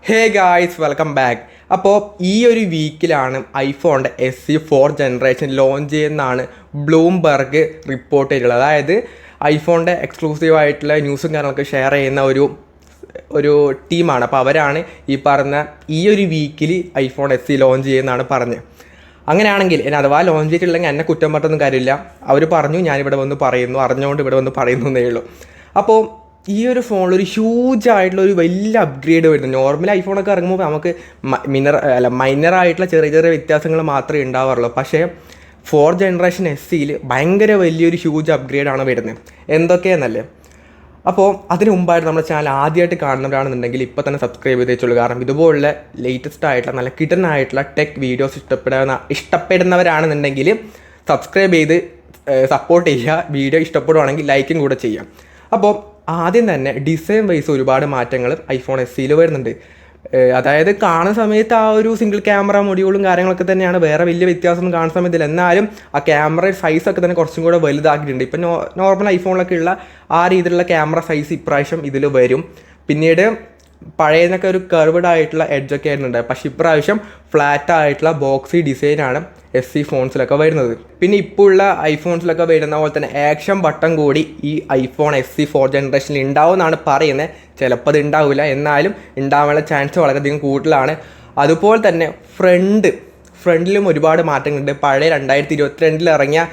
Hey guys, welcome back. അപ്പോൾ ഈ ഒരു വീക്കിലാണ് ഐഫോണിൻ്റെ SE4 ജനറേഷൻ ലോഞ്ച് ചെയ്യുന്നതാണ് ബ്ലൂംബർഗ് റിപ്പോർട്ട് ചെയ്തിട്ടുള്ളത്. അതായത് ഐഫോണിൻ്റെ എക്സ്ക്ലൂസീവ് ആയിട്ടുള്ള ന്യൂസും കാര്യങ്ങളൊക്കെ ഷെയർ ചെയ്യുന്ന ഒരു ടീമാണ്. അപ്പോൾ അവരാണ് ഈ പറഞ്ഞ ഈ ഒരു വീക്കിൽ ഐഫോൺ SE ലോഞ്ച് ചെയ്യുന്നതാണ് പറഞ്ഞത്. അങ്ങനെയാണെങ്കിൽ എന്നെ അഥവാ ലോഞ്ച് ചെയ്തിട്ടില്ലെങ്കിൽ എന്നെ കുറ്റം പറഞ്ഞൊന്നും കാര്യമില്ല. അവർ പറഞ്ഞു, ഞാനിവിടെ വന്ന് പറയുന്നു, അറിഞ്ഞുകൊണ്ട് ഇവിടെ വന്ന് പറയുന്നു എന്നേ ഉള്ളൂ. അപ്പോൾ ഈ ഒരു ഫോണിൽ ഒരു ഹ്യൂജ് ആയിട്ടുള്ള ഒരു വലിയ അപ്ഗ്രേഡ് വരുന്നത്. നോർമൽ ഐഫോണൊക്കെ ഇറങ്ങുമ്പോൾ നമുക്ക് മൈനർ ആയിട്ടുള്ള ചെറിയ ചെറിയ വ്യത്യാസങ്ങൾ മാത്രമേ ഉണ്ടാവാറുള്ളൂ. പക്ഷേ 4 ജനറേഷൻ SEയിൽ ഭയങ്കര വലിയൊരു ഹ്യൂജ് അപ്ഗ്രേഡാണ് വരുന്നത്. എന്തൊക്കെയാണെന്നല്ലേ. അപ്പോൾ അതിന് മുമ്പായിട്ട് നമ്മുടെ ചാനൽ ആദ്യമായിട്ട് കാണുന്നവരാണെന്നുണ്ടെങ്കിൽ ഇപ്പോൾ തന്നെ സബ്സ്ക്രൈബ് ചെയ്ത് വെച്ചോളൂ. കാരണം ഇതുപോലുള്ള ലേറ്റസ്റ്റ് ആയിട്ടുള്ള നല്ല കിടനായിട്ടുള്ള ടെക് വീഡിയോസ് ഇഷ്ടപ്പെടുന്നവരാണെന്നുണ്ടെങ്കിൽ സബ്സ്ക്രൈബ് ചെയ്ത് സപ്പോർട്ട് ചെയ്യുക. വീഡിയോ ഇഷ്ടപ്പെടുവാണെങ്കിൽ ലൈക്കും കൂടെ ചെയ്യാം. അപ്പോൾ ആദ്യം തന്നെ ഡിസൈൻ വൈസ് ഒരുപാട് മാറ്റങ്ങൾ ഐഫോൺ SEയിൽ വരുന്നുണ്ട്. അതായത് കാണുന്ന സമയത്ത് ആ ഒരു സിംഗിൾ ക്യാമറ മൊഡ്യൂളും കാര്യങ്ങളൊക്കെ തന്നെയാണ്, വേറെ വലിയ വ്യത്യാസമൊന്നും കാണുന്ന സമയത്തില്ല. എന്നാലും ആ ക്യാമറ സൈസൊക്കെ തന്നെ കുറച്ചും കൂടെ വലുതാക്കിയിട്ടുണ്ട്. ഇപ്പം നോർമൽ ഐഫോണിലൊക്കെ ഉള്ള ആ രീതിയിലുള്ള ക്യാമറ സൈസ് ഇപ്രാവശ്യം ഇതിൽ വരും. പിന്നീട് പഴയതിനൊക്കെ ഒരു കർവ്ഡ് ആയിട്ടുള്ള എഡ്ജൊക്കെ ആയിരുന്നുണ്ട്. പക്ഷേ ഇപ്രാവശ്യം ഫ്ലാറ്റ് ആയിട്ടുള്ള ബോക്സി ഡിസൈനാണ് SE ഫോൺസിലൊക്കെ വരുന്നത്. പിന്നെ ഇപ്പോൾ ഉള്ള ഐഫോൺസിലൊക്കെ വരുന്ന പോലെ തന്നെ ആക്ഷൻ ബട്ടൺ കൂടി ഈ ഐഫോൺ SE4 ജനറേഷനിൽ ഉണ്ടാവും എന്നാണ് പറയുന്നത്. ചിലപ്പോൾ അത് ഉണ്ടാവില്ല, എന്നാലും ഉണ്ടാവാനുള്ള ചാൻസ് വളരെയധികം കൂടുതലാണ്. അതുപോലെ തന്നെ ഫ്രണ്ടിലും ഒരുപാട് മാറ്റങ്ങളുണ്ട്. പഴയ 2022 ഇറങ്ങിയ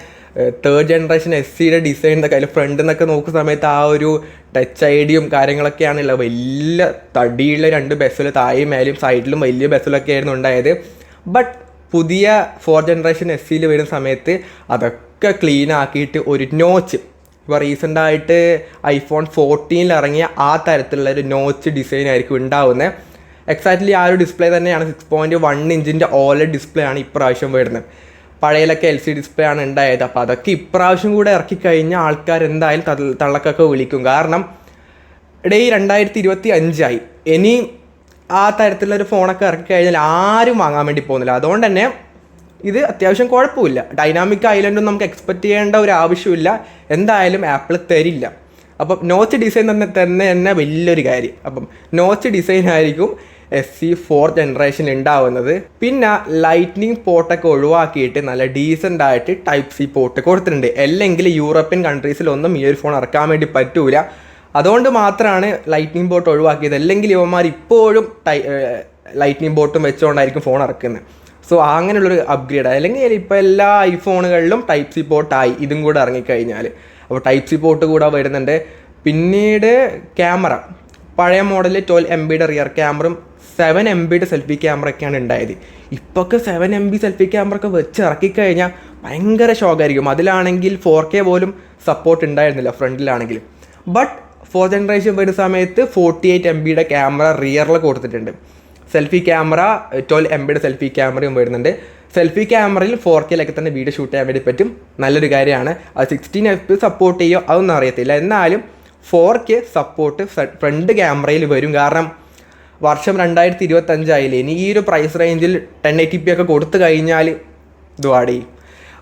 3rd ജനറേഷൻ SEയുടെ ഡിസൈൻ എന്നൊക്കെ അതിൽ ഫ്രണ്ട് എന്നൊക്കെ നോക്കുന്ന സമയത്ത് ആ ഒരു ടച്ച് ഐഡിയും കാര്യങ്ങളൊക്കെയാണുള്ളത്. വലിയ തടിയുള്ള 2 ബസ്സിൽ താഴെയും മേലും സൈഡിലും വലിയ ബസ്സിലൊക്കെ ആയിരുന്നു ഉണ്ടായത്. ബട്ട് പുതിയ 4 ജനറേഷൻ SEയിൽ വരുന്ന സമയത്ത് അതൊക്കെ ക്ലീൻ ആക്കിയിട്ട് ഒരു നോച്ച്, ഇപ്പോൾ റീസെൻ്റായിട്ട് ഐഫോൺ 14 ഇറങ്ങിയ ആ തരത്തിലുള്ള ഒരു നോച്ച് ഡിസൈൻ ആയിരിക്കും ഉണ്ടാവുന്നത്. എക്സാക്ട്ലി ആ ഒരു ഡിസ്പ്ലേ തന്നെയാണ്. 6.1 ഇഞ്ചിൻ്റെ OLED ഡിസ്പ്ലേ ആണ് ഇപ്രാവശ്യം വരുന്നത്. പഴയലൊക്കെ LCD ഡിസ്പ്ലേ ആണ് ഉണ്ടായത്. അപ്പോൾ അതൊക്കെ ഇപ്രാവശ്യം കൂടെ ഇറക്കി കഴിഞ്ഞാൽ ആൾക്കാർ എന്തായാലും തള്ളക്കൊക്കെ വിളിക്കും. കാരണം 2025 ഇനി ആ തരത്തിലുള്ളൊരു ഫോണൊക്കെ ഇറക്കി കഴിഞ്ഞാൽ ആരും വാങ്ങാൻ വേണ്ടി പോകുന്നില്ല. അതുകൊണ്ട് തന്നെ ഇത് അത്യാവശ്യം കുഴപ്പമില്ല. ഡൈനാമിക് ഐലൻഡും നമുക്ക് എക്സ്പെക്റ്റ് ചെയ്യേണ്ട ഒരു ആവശ്യമില്ല. എന്തായാലും ആപ്പിൾ തരില്ല. അപ്പം നോച്ച് ഡിസൈൻ തന്നെ വലിയൊരു കാര്യം. അപ്പം നോച്ച് ഡിസൈൻ ആയിരിക്കും SE4 ജനറേഷൻ ഉണ്ടാവുന്നത്. പിന്നെ ലൈറ്റ്നിങ് പോർട്ടൊക്കെ ഒഴിവാക്കിയിട്ട് നല്ല ഡീസൻ്റ് ആയിട്ട് Type-C പോർട്ട് കൊടുത്തിട്ടുണ്ട്. അല്ലെങ്കിൽ യൂറോപ്യൻ കൺട്രീസിലൊന്നും ഈ ഒരു ഫോൺ ഇറക്കാൻ വേണ്ടി പറ്റൂല. അതുകൊണ്ട് മാത്രമാണ് ലൈറ്റ്നിങ് പോർട്ട് ഒഴിവാക്കിയത്. അല്ലെങ്കിൽ ഇവന്മാർ ഇപ്പോഴും ലൈറ്റ്നിങ് പോർട്ടും വെച്ചുകൊണ്ടായിരിക്കും ഫോൺ ഇറക്കുന്നത്. സോ അങ്ങനെയുള്ളൊരു അപ്ഗ്രേഡ്. അല്ലെങ്കിൽ ഇപ്പോൾ എല്ലാ ഐഫോണുകളിലും Type-C പോർട്ടായി, ഇതും കൂടെ ഇറങ്ങിക്കഴിഞ്ഞാൽ. അപ്പോൾ Type-C പോർട്ട് കൂടെ വരുന്നുണ്ട്. പിന്നീട് ക്യാമറ പഴയ മോഡൽ 12 MB റിയർ ക്യാമറയും 7 MB സെൽഫി ക്യാമറയൊക്കെയാണ് ഉണ്ടായത്. ഇപ്പൊക്കെ 7 MB സെൽഫി ക്യാമറ ഒക്കെ വെച്ച് ഇറക്കിക്കഴിഞ്ഞാൽ ഭയങ്കര ഷോക്കായിരിക്കും. അതിലാണെങ്കിൽ 4K പോലും സപ്പോർട്ട് ഉണ്ടായിരുന്നില്ല ഫ്രണ്ടിലാണെങ്കിൽ. ബട്ട് 4 ജനറേഷൻ വരുന്ന സമയത്ത് 48 MB ക്യാമറ റിയറിൽ കൊടുത്തിട്ടുണ്ട്. സെൽഫി ക്യാമറ 12 MB സെൽഫി ക്യാമറയും വരുന്നുണ്ട്. സെൽഫി ക്യാമറയിൽ 4Kയിലൊക്കെ തന്നെ വീഡിയോ ഷൂട്ട് ചെയ്യാൻ വേണ്ടി പറ്റും. നല്ലൊരു കാര്യമാണ്. അത് 16 FPS സപ്പോർട്ട് ചെയ്യുമോ അതൊന്നും അറിയത്തില്ല. എന്നാലും 4K സപ്പോർട്ട് ഫ്രണ്ട് ക്യാമറയിൽ വരും. കാരണം വർഷം 2025 ഇനി ഈ ഒരു പ്രൈസ് റേഞ്ചിൽ 1080p ഒക്കെ കൊടുത്തു കഴിഞ്ഞാൽ ഇതുവാടി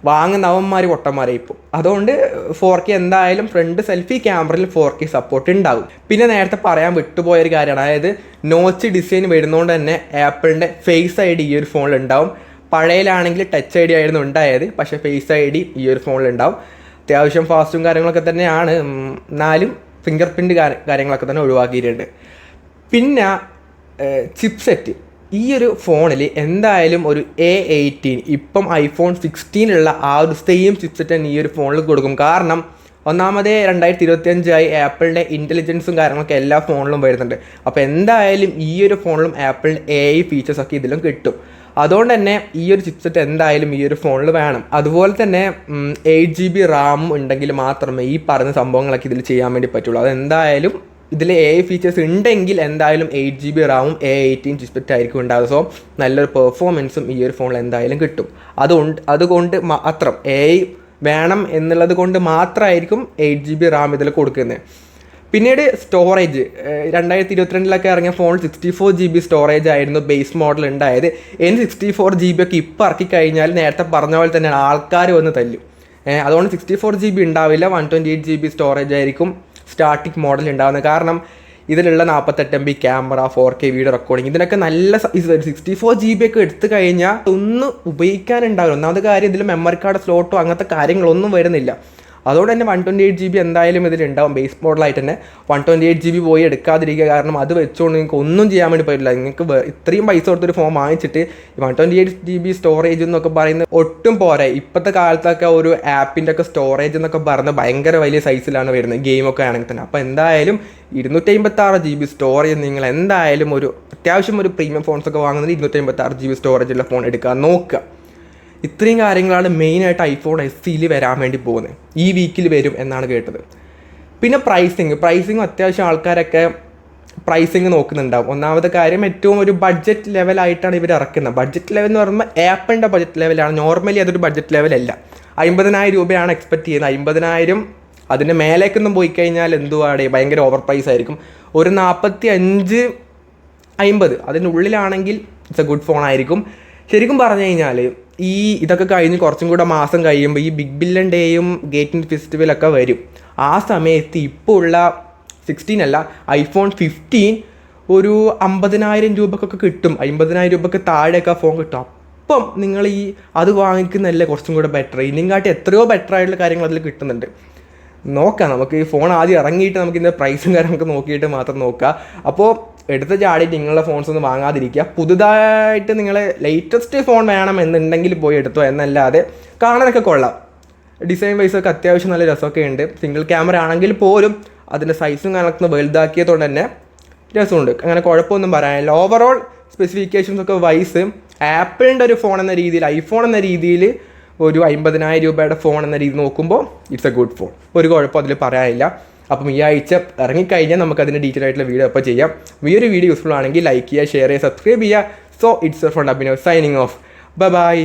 വാങ്ങുന്നവന്മാർ പൊട്ടന്മാരായി ഇപ്പോൾ. അതുകൊണ്ട് 4K എന്തായാലും ഫ്രണ്ട് സെൽഫി ക്യാമറയിൽ 4K സപ്പോർട്ട് ഉണ്ടാവും. പിന്നെ നേരത്തെ പറയാൻ വിട്ടുപോയൊരു കാര്യമാണ്, അതായത് നോച്ച് ഡിസൈൻ വരുന്നതുകൊണ്ട് തന്നെ ആപ്പിളിൻ്റെ ഫേസ് ID ഈ ഒരു ഫോണിൽ ഉണ്ടാവും. പഴയയിലാണെങ്കിൽ ടച്ച് ID ആയിരുന്നു ഉണ്ടായത്, പക്ഷേ ഫേസ് ID ഈ ഒരു ഫോണിൽ ഉണ്ടാവും. അത്യാവശ്യം ഫാസ്റ്റും കാര്യങ്ങളൊക്കെ തന്നെയാണ്. എന്നാലും ഫിംഗർ പ്രിൻ്റ് കാര്യങ്ങളൊക്കെ തന്നെ ഒഴിവാക്കിയിട്ടുണ്ട്. പിന്നെ ചിപ്സെറ്റ് ഈ ഒരു ഫോണിൽ എന്തായാലും ഒരു A18, ഇപ്പം ഐഫോൺ 16 ആ ഒരു സെയിം ചിപ്സെറ്റ് തന്നെ ഈ ഒരു ഫോണിൽ കൊടുക്കും. കാരണം ഒന്നാമതേ 2025 ആപ്പിളിൻ്റെ ഇൻ്റലിജൻസും കാര്യങ്ങളൊക്കെ എല്ലാ ഫോണിലും വരുന്നുണ്ട്. അപ്പോൾ എന്തായാലും ഈ ഒരു ഫോണിലും ആപ്പിളിൻ്റെ AI ഫീച്ചേഴ്സൊക്കെ ഇതിലും കിട്ടും. അതുകൊണ്ട് തന്നെ ഈ ഒരു ചിപ്സെറ്റ് എന്തായാലും ഈ ഒരു ഫോണിൽ വേണം. അതുപോലെ തന്നെ 8GB റാമും ഉണ്ടെങ്കിൽ മാത്രമേ ഈ പറഞ്ഞ സംഭവങ്ങളൊക്കെ ഇതിൽ ചെയ്യാൻ വേണ്ടി പറ്റുള്ളൂ. അതെന്തായാലും ഇതിൽ AI ഫീച്ചേഴ്സ് ഉണ്ടെങ്കിൽ എന്തായാലും 8GB റാമും A18 ചിപ്സെറ്റ് ആയിരിക്കും ഉണ്ടാകുക. സോ നല്ലൊരു പെർഫോമൻസും ഈ ഒരു ഫോണിൽ എന്തായാലും കിട്ടും. അതുകൊണ്ട് മാത്രം AI വേണം എന്നുള്ളത് കൊണ്ട് മാത്രമായിരിക്കും 8GB റാം ഇതിൽ കൊടുക്കുന്നത്. പിന്നീട് സ്റ്റോറേജ് 2022 ഇറങ്ങിയ ഫോണിൽ 64GB സ്റ്റോറേജ് ആയിരുന്നു ബേസ് മോഡൽ ഉണ്ടായത്. ഇനി 64GB ഒക്കെ ഇപ്പോൾ ഇറക്കി കഴിഞ്ഞാൽ നേരത്തെ പറഞ്ഞ പോലെ തന്നെയാണ്, ആൾക്കാർ വന്ന് തല്ലും. അതുകൊണ്ട് 64GB ഉണ്ടാവില്ല, 128GB സ്റ്റോറേജ് ആയിരിക്കും സ്റ്റാർട്ടിംഗ് മോഡൽ ഉണ്ടാകുന്നത്. കാരണം ഇതിലുള്ള 48 MB camera, 4K video recording, ഇതിനൊക്കെ നല്ല 64 GB ഒക്കെ എടുത്തു കഴിഞ്ഞാൽ ഒന്ന് ഉപയോഗിക്കാനുണ്ടാവില്ല. ഒന്നാമത്തെ കാര്യം ഇതിൽ മെമ്മറി കാർഡ് സ്ലോട്ടോ അങ്ങനത്തെ കാര്യങ്ങളൊന്നും വരുന്നില്ല. അതുകൊണ്ട് തന്നെ 128 GB എന്തായാലും ഇതിലുണ്ടാവും. ബേസ് മോഡലായിട്ട് തന്നെ 128 GB പോയി എടുക്കാതിരിക്കുക. കാരണം അത് വെച്ചുകൊണ്ട് നിങ്ങൾക്ക് ഒന്നും ചെയ്യാൻ വേണ്ടി പറ്റില്ല. നിങ്ങൾക്ക് ഇത്രയും പൈസ കൊടുത്തൊരു ഫോൺ വാങ്ങിച്ചിട്ട് 128 GB സ്റ്റോറേജ് എന്നൊക്കെ പറയുന്നത് ഒട്ടും പോരാ. ഇപ്പോഴത്തെ കാലത്തൊക്കെ ഒരു ആപ്പിൻ്റെ ഒക്കെ സ്റ്റോറേജ് എന്നൊക്കെ പറഞ്ഞാൽ ഭയങ്കര വലിയ സൈസിലാണ് വരുന്നത്, ഗെയിമൊക്കെ ആണെങ്കിൽ തന്നെ. അപ്പോൾ എന്തായാലും 256 GB സ്റ്റോറേജ് നിങ്ങൾ എന്തായാലും ഒരു അത്യാവശ്യം ഒരു പ്രീമിയം ഫോൺസൊക്കെ വാങ്ങുന്നത് 256 GB സ്റ്റോറേജുള്ള ഫോൺ എടുക്കാൻ നോക്കുക. ഇത്രയും കാര്യങ്ങളാണ് മെയിനായിട്ട് iPhone SEയിൽ വരാൻ വേണ്ടി പോകുന്നത്. ഈ വീക്കിൽ വരും എന്നാണ് കേട്ടത്. പിന്നെ പ്രൈസിങ് അത്യാവശ്യം ആൾക്കാരൊക്കെ പ്രൈസിങ് നോക്കുന്നുണ്ടാവും. ഒന്നാമത്തെ കാര്യം ഏറ്റവും ഒരു ബഡ്ജറ്റ് ലെവലായിട്ടാണ് ഇവർ ഇറക്കുന്നത്. ബഡ്ജറ്റ് ലെവൽ എന്ന് പറയുമ്പോൾ ആപ്പിളിൻ്റെ ബഡ്ജറ്റ് ലെവലാണ്. നോർമലി അതൊരു ബഡ്ജറ്റ് ലെവലല്ല. 50,000 രൂപയാണ് എക്സ്പെക്ട് ചെയ്യുന്നത്. 50,000 അതിൻ്റെ മേലേക്കൊന്നും പോയി കഴിഞ്ഞാൽ എന്തുവാടെ ഭയങ്കര ഓവർ പ്രൈസ് ആയിരിക്കും. ഒരു 45, 50 അതിനുള്ളിലാണെങ്കിൽ ഇറ്റ്സ് എ ഗുഡ് ഫോൺ ആയിരിക്കും. ശരിക്കും പറഞ്ഞു കഴിഞ്ഞാൽ ഇതൊക്കെ കഴിഞ്ഞ് കുറച്ചും കൂടെ മാസം കഴിയുമ്പോൾ ഈ ബിഗ് ബില്യൺ ഡേയും ഗേറ്റിംഗ് ഫെസ്റ്റിവലൊക്കെ വരും. ആ സമയത്ത് ഇപ്പോൾ ഉള്ള 16 അല്ല, iPhone 15 ഒരു 50,000 രൂപക്കൊക്കെ കിട്ടും. 50,000 രൂപയ്ക്ക് താഴെയൊക്കെ ഫോൺ കിട്ടും. അപ്പം നിങ്ങൾ അത് വാങ്ങിക്കുന്നതല്ലേ കുറച്ചും കൂടെ ബെറ്റർ. ഇതിനും കാട്ടി എത്രയോ ബെറ്റർ ആയിട്ടുള്ള കാര്യങ്ങൾ അതിൽ കിട്ടുന്നുണ്ട്. നോക്കാം, നമുക്ക് ഈ ഫോൺ ആദ്യം ഇറങ്ങിയിട്ട് നമുക്ക് ഇതിൻ്റെ പ്രൈസും കാര്യങ്ങളൊക്കെ നോക്കിയിട്ട് മാത്രം നോക്കുക. അപ്പോൾ എടുത്ത് ചാടിയിട്ട് നിങ്ങളുടെ ഫോൺസ് ഒന്നും വാങ്ങാതിരിക്കുക. പുതുതായിട്ട് നിങ്ങൾ ലേറ്റസ്റ്റ് ഫോൺ വേണം എന്നുണ്ടെങ്കിൽ പോയി എടുത്തോ, എന്നല്ലാതെ കാണാനൊക്കെ കൊള്ളാം. ഡിസൈൻ വൈസൊക്കെ അത്യാവശ്യം നല്ല രസമൊക്കെ ഉണ്ട്. സിംഗിൾ ക്യാമറ ആണെങ്കിൽ പോലും അതിൻ്റെ സൈസും കണക്കുന്ന വലുതാക്കിയതുകൊണ്ട് തന്നെ രസമുണ്ട്. അങ്ങനെ കുഴപ്പമൊന്നും പറയാനില്ല. ഓവറോൾ സ്പെസിഫിക്കേഷൻസ് ഒക്കെ വൈസ് ആപ്പിളിൻ്റെ ഒരു ഫോൺ എന്ന രീതിയിൽ, ഐഫോൺ എന്ന രീതിയിൽ ഒരു 50,000 രൂപയുടെ ഫോൺ എന്ന രീതി നോക്കുമ്പോൾ ഇറ്റ്സ് എ ഗുഡ് ഫോൺ. ഒരു കുഴപ്പം അതിൽ പറയാനില്ല. അപ്പം ഈ ആഴ്ച ഇറങ്ങിക്കഴിഞ്ഞാൽ നമുക്കതിൻ്റെ ഡീറ്റെയിൽ ആയിട്ടുള്ള വീഡിയോ അപ്പോൾ ചെയ്യാം. ഈ ഒരു വീഡിയോ യൂസ്ഫുൾ ആണെങ്കിൽ ലൈക്ക് ചെയ്യുക, ഷെയർ ചെയ്യുക, സബ്സ്ക്രൈബ് ചെയ്യുക. So it's from Abhinav signing off. By.